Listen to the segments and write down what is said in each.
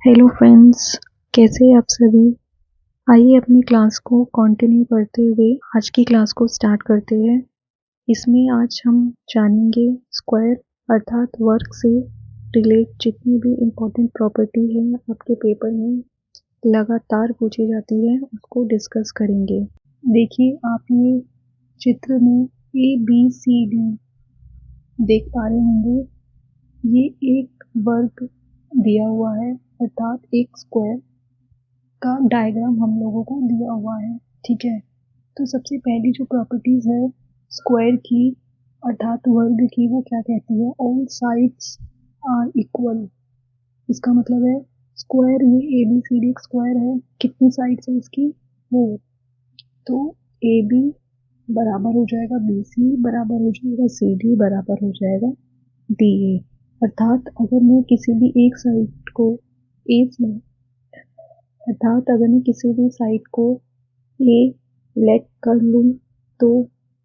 Hello friends, कैसे हैं आप सभी। आइए अपनी क्लास को कंटिन्यू करते हुए आज की क्लास को स्टार्ट करते हैं। इसमें आज हम जानेंगे स्क्वायर अर्थात वर्ग से रिलेट जितनी भी इम्पोर्टेंट प्रॉपर्टी है आपके पेपर में लगातार पूछी जाती है उसको डिस्कस करेंगे। देखिए आप ये चित्र में ABCD देख पा रहे होंगे। ये एक वर्ग दिया हुआ है अर्थात एक स्क्वायर का डायग्राम हम लोगों को दिया हुआ है। ठीक है, तो सबसे पहली जो प्रॉपर्टीज है स्क्वायर की अर्थात वर्ग की वो क्या कहती है, ऑल साइड्स आर इक्वल। इसका मतलब है स्क्वायर, ये ABCD एक स्क्वायर है, कितनी साइड्स है इसकी, वो तो AB बराबर हो जाएगा BC बराबर हो जाएगा CD बराबर हो जाएगा DA। अर्थात अगर मैं किसी भी एक साइड को A लेट कर लूँ तो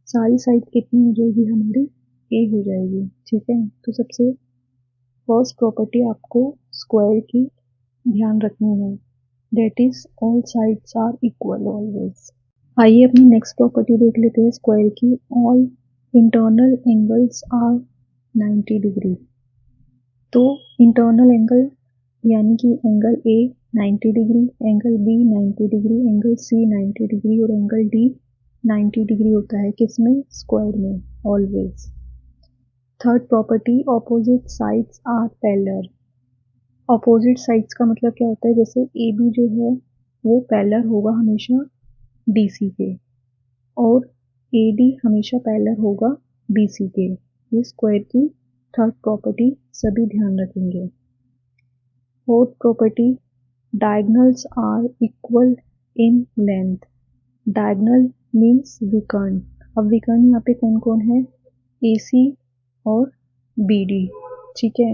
सारी साइड कितनी हो जाएगी हमारी, A हो जाएगी। ठीक है, तो सबसे फर्स्ट प्रॉपर्टी आपको स्क्वायर की ध्यान रखनी है, that is all sides are equal always. आइए अपनी नेक्स्ट प्रॉपर्टी देख लेते हैं स्क्वायर की, all internal angles are 90 degree. तो इंटरनल एंगल यानी कि angle A 90 degree, angle B 90 degree, angle C 90 degree और एंगल D 90 डिग्री होता है किसमें, स्क्वायर में, always. Third property, opposite sides are parallel. Opposite sides का मतलब क्या होता है, जैसे AB जो है वो पैरेलल होगा हमेशा DC के और AD हमेशा पैरेलल होगा BC के। ये स्क्वायर की थर्ड प्रॉपर्टी सभी ध्यान रखेंगे। Fourth property, diagonals are equal in length. Diagonal means विकर्ण। अब विकर्ण यहाँ पे कौन कौन है, AC और BD। ठीक है,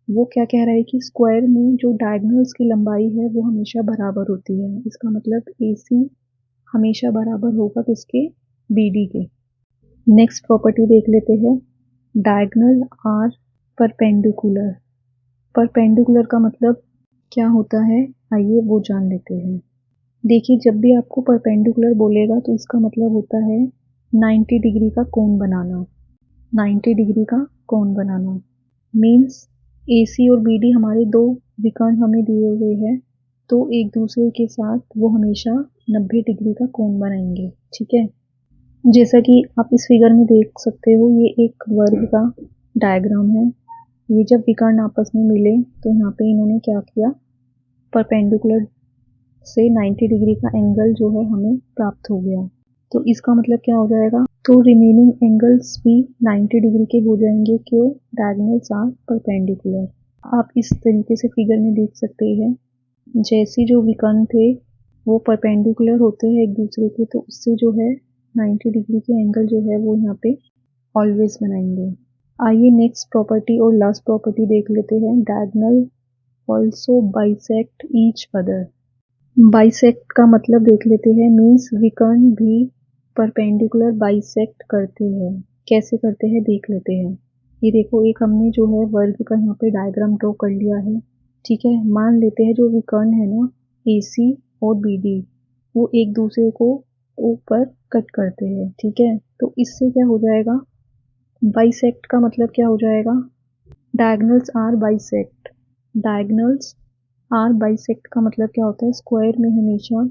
वो क्या कह रहा है कि स्क्वायर में जो डायगोनल्स की लंबाई है वो हमेशा बराबर होती है। इसका मतलब AC हमेशा बराबर होगा किसके, BD के। नेक्स्ट प्रॉपर्टी देख लेते हैं, डायगोनल आर परपेंडिकुलर। परपेंडिकुलर का मतलब क्या होता है, आइए वो जान लेते हैं। देखिए जब भी आपको परपेंडिकुलर बोलेगा तो इसका मतलब होता है 90 डिग्री का कोण बनाना। 90 डिग्री का कोण बनाना मीन्स AC और BD हमारे दो विकर्ण हमें दिए हुए हैं, तो एक दूसरे के साथ वो हमेशा 90 डिग्री का कोण बनाएंगे। ठीक है, जैसा कि आप इस फिगर में देख सकते हो, ये एक वर्ग का डायग्राम है। ये जब विकर्ण आपस में मिले तो यहाँ पे इन्होंने क्या किया, परपेंडिकुलर से 90 डिग्री का एंगल जो है हमें प्राप्त हो गया। तो इसका मतलब क्या हो जाएगा, तो रिमेनिंग एंगल्स भी 90 डिग्री के हो जाएंगे, क्यों, डायगोनल्स आर परपेंडिकुलर। आप इस तरीके से फिगर में देख सकते हैं, जैसे जो विकर्ण थे वो परपेंडिकुलर होते हैं एक दूसरे के, तो उससे जो है 90 डिग्री के एंगल जो है वो यहाँ पे ऑलवेज बनाएंगे। आइए नेक्स्ट प्रॉपर्टी और लास्ट प्रॉपर्टी देख लेते हैं, diagonal also bisect each other. Bisect का मतलब देख लेते हैं, मीन्स विकर्ण भी परपेंडिकुलर बाइसेक्ट करते हैं। कैसे करते हैं देख लेते हैं। ये देखो, एक हमने जो है वर्ग का यहाँ पे डायग्राम ड्रॉ कर लिया है। ठीक है, मान लेते हैं जो विकर्ण है ना AC और BD वो एक दूसरे को ऊपर कट करते हैं। ठीक है, तो इससे क्या हो जाएगा, बाइसेक्ट का मतलब क्या हो जाएगा, diagonals are bisect. Diagonals are bisect का मतलब क्या होता है, स्क्वायर में हमेशा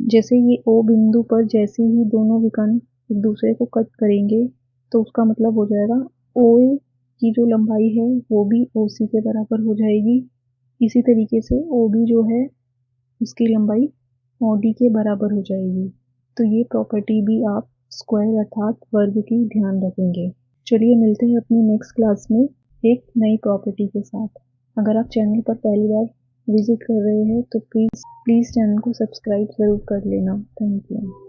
जैसे ये O बिंदु पर जैसे ही दोनों विकर्ण एक दूसरे को कट करेंगे तो उसका मतलब हो जाएगा OA की जो लंबाई है वो भी OC के बराबर हो जाएगी। इसी तरीके से OB जो है उसकी लंबाई OD के बराबर हो जाएगी। तो ये प्रॉपर्टी भी आप स्क्वायर अर्थात वर्ग की ध्यान रखेंगे। चलिए मिलते हैं अपनी नेक्स्ट क्लास में एक नई प्रॉपर्टी के साथ। अगर आप चैनल पर पहली बार विजिट कर रहे हैं तो प्लीज़ चैनल को सब्सक्राइब ज़रूर कर लेना। Thank you.